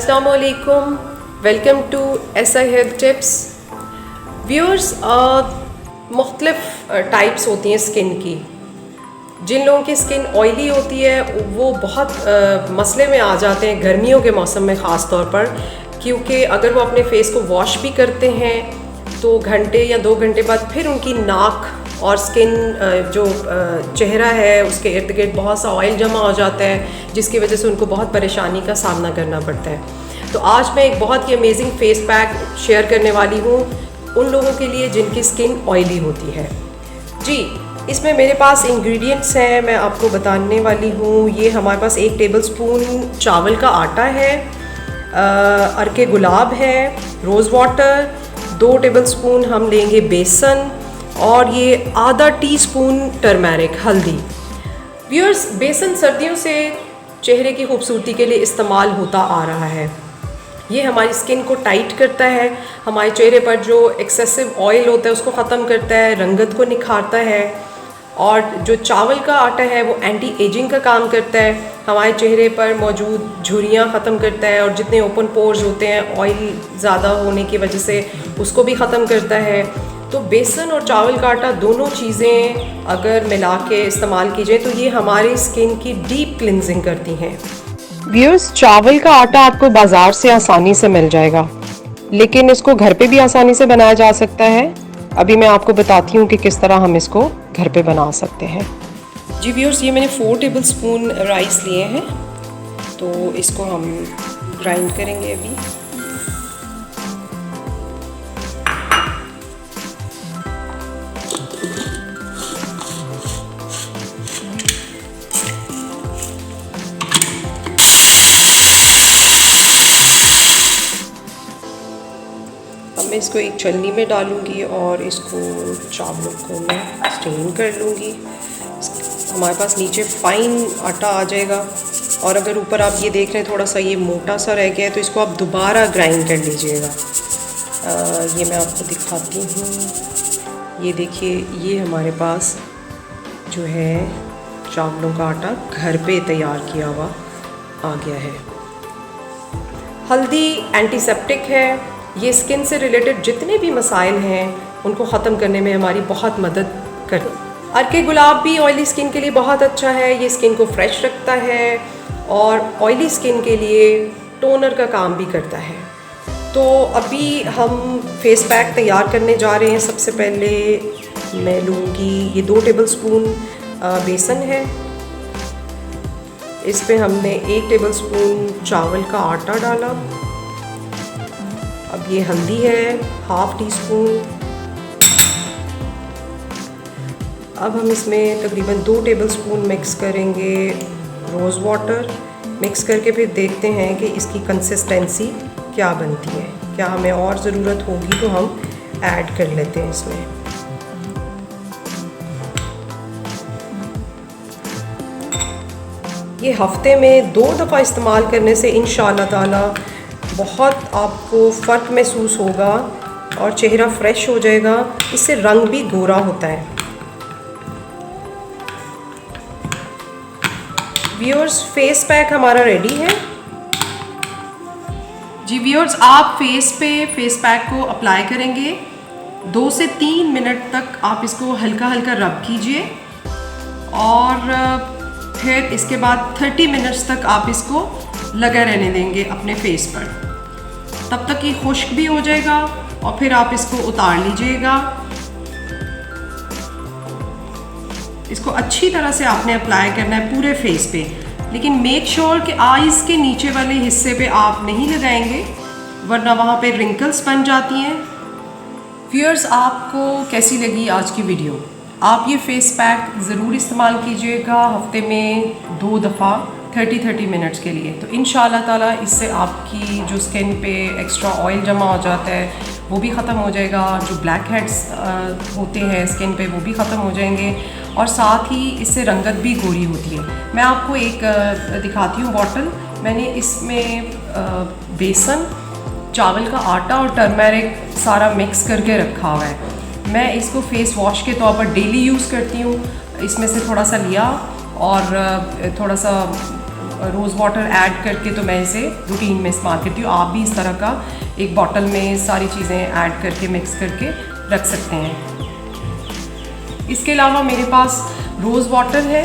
अस्सलामुअलैकुम, welcome to SI health tips. Viewers, मुख्तलिफ types होती हैं स्किन की। जिन लोगों की स्किन ऑयली होती है वो बहुत मसले में आ जाते हैं गर्मियों के मौसम में ख़ास तौर पर, क्योंकि अगर वो अपने फेस को वॉश भी करते हैं तो घंटे या 2 घंटे बाद फिर उनकी नाक और स्किन जो चेहरा है उसके इर्द गिर्द बहुत सा ऑयल जमा हो जाता है, जिसकी वजह से उनको बहुत परेशानी का सामना करना पड़ता है। तो आज मैं एक बहुत ही अमेजिंग फेस पैक शेयर करने वाली हूँ उन लोगों के लिए जिनकी स्किन ऑयली होती है। जी, इसमें मेरे पास इंग्रेडिएंट्स हैं, मैं आपको बताने वाली हूँ। ये हमारे पास 1 टेबलस्पून चावल का आटा है, अर्के गुलाब है, रोज़ वाटर, 2 टेबलस्पून हम लेंगे बेसन और ये आधा टीस्पून टर्मेरिक हल्दी। व्यूअर्स, बेसन सर्दियों से चेहरे की खूबसूरती के लिए इस्तेमाल होता आ रहा है। ये हमारी स्किन को टाइट करता है, हमारे चेहरे पर जो एक्सेसिव ऑयल होता है उसको ख़त्म करता है, रंगत को निखारता है। और जो चावल का आटा है वो एंटी एजिंग का काम करता है, हमारे चेहरे पर मौजूद झुर्रियाँ ख़त्म करता है और जितने ओपन पोर्स होते हैं ऑयल ज़्यादा होने की वजह से उसको भी ख़त्म करता है। तो बेसन और चावल का आटा दोनों चीज़ें अगर मिला के इस्तेमाल की जाए तो ये हमारी स्किन की डीप क्लिनजिंग करती हैं। व्यूअर्स, चावल का आटा आपको बाज़ार से आसानी से मिल जाएगा, लेकिन इसको घर पे भी आसानी से बनाया जा सकता है। अभी मैं आपको बताती हूँ कि किस तरह हम इसको घर पे बना सकते हैं। जी व्यूअर्स, ये मैंने 4 टेबलस्पून राइस लिए हैं, तो इसको हम ग्राइंड करेंगे अभी। मैं इसको एक छलनी में डालूंगी और इसको चावलों को मैं स्ट्रेन कर लूँगी। हमारे पास नीचे फाइन आटा आ जाएगा और अगर ऊपर आप ये देख रहे हैं थोड़ा सा ये मोटा सा रह गया है तो इसको आप दोबारा ग्राइंड कर लीजिएगा। ये मैं आपको दिखाती हूँ। ये देखिए, ये हमारे पास जो है चावलों का आटा घर पे तैयार किया हुआ आ गया है। हल्दी एंटीसेप्टिक है, ये स्किन से रिलेटेड जितने भी मसाइल हैं उनको ख़त्म करने में हमारी बहुत मदद करती है। अर्के गुलाब भी ऑयली स्किन के लिए बहुत अच्छा है, ये स्किन को फ्रेश रखता है और ऑयली स्किन के लिए टोनर का काम भी करता है। तो अभी हम फेस पैक तैयार करने जा रहे हैं। सबसे पहले मैं लूँगी, ये 2 टेबलस्पून बेसन है, इस पे हमने 1 टेबलस्पून चावल का आटा डाला। अब ये हल्दी है, 1/2 टीस्पून। अब हम इसमें तकरीबन 2 टेबलस्पून मिक्स करेंगे रोज़ वाटर। मिक्स करके फिर देखते हैं कि इसकी कंसिस्टेंसी क्या बनती है, क्या हमें और ज़रूरत होगी तो हम ऐड कर लेते हैं इसमें। ये हफ्ते में 2 दफ़ा इस्तेमाल करने से इंशाअल्लाह ताला बहुत आपको फ़र्क महसूस होगा और चेहरा फ्रेश हो जाएगा। इससे रंग भी गोरा होता है। व्यूअर्स, फेस पैक हमारा रेडी है। जी व्यूअर्स, आप फेस पैक को अप्लाई करेंगे, 2 से 3 मिनट तक आप इसको हल्का हल्का रब कीजिए और फिर इसके बाद 30 मिनट्स तक आप इसको लगा रहने देंगे अपने फेस पर। तब तक ये खुश्क भी हो जाएगा और फिर आप इसको उतार लीजिएगा। इसको अच्छी तरह से आपने अप्लाई करना है पूरे फेस पे, लेकिन मेक श्योर कि आईज़ के नीचे वाले हिस्से पे आप नहीं लगाएंगे, वरना वहाँ पे रिंकल्स बन जाती हैं। व्यूअर्स, आपको कैसी लगी आज की वीडियो? आप ये फेस पैक ज़रूर इस्तेमाल कीजिएगा हफ्ते में 2 दफ़ा 30 मिनट्स के लिए। तो इंशाअल्लाह ताला इससे आपकी जो स्किन पे एक्स्ट्रा ऑयल जमा हो जाता है वो भी ख़त्म हो जाएगा, जो ब्लैक हेड्स होते हैं स्किन पे वो भी ख़त्म हो जाएंगे और साथ ही इससे रंगत भी गोरी होती है। मैं आपको एक दिखाती हूँ बॉटल। मैंने इसमें बेसन, चावल का आटा और टर्मेरिक सारा मिक्स करके रखा हुआ है। मैं इसको फेस वॉश के तौर पर डेली यूज़ करती हूँ। इसमें से थोड़ा सा लिया और थोड़ा सा रोज़ वाटर ऐड करके तो मैं इसे रूटीन में इस्तेमाल करती हूँ। आप भी इस तरह का एक बॉटल में सारी चीज़ें ऐड करके मिक्स करके रख सकते हैं। इसके अलावा मेरे पास रोज़ वाटर है,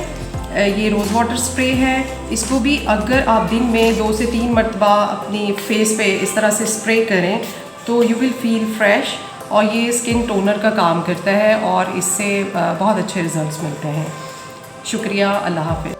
ये रोज़ वाटर स्प्रे है। इसको भी अगर आप दिन में 2 से 3 मरतबा अपनी फेस पे इस तरह से स्प्रे करें तो यू विल फील फ्रेश, और ये स्किन टोनर का काम करता है और इससे बहुत अच्छे रिजल्ट्स मिलते हैं। शुक्रिया, अल्लाह हाफ़िज़।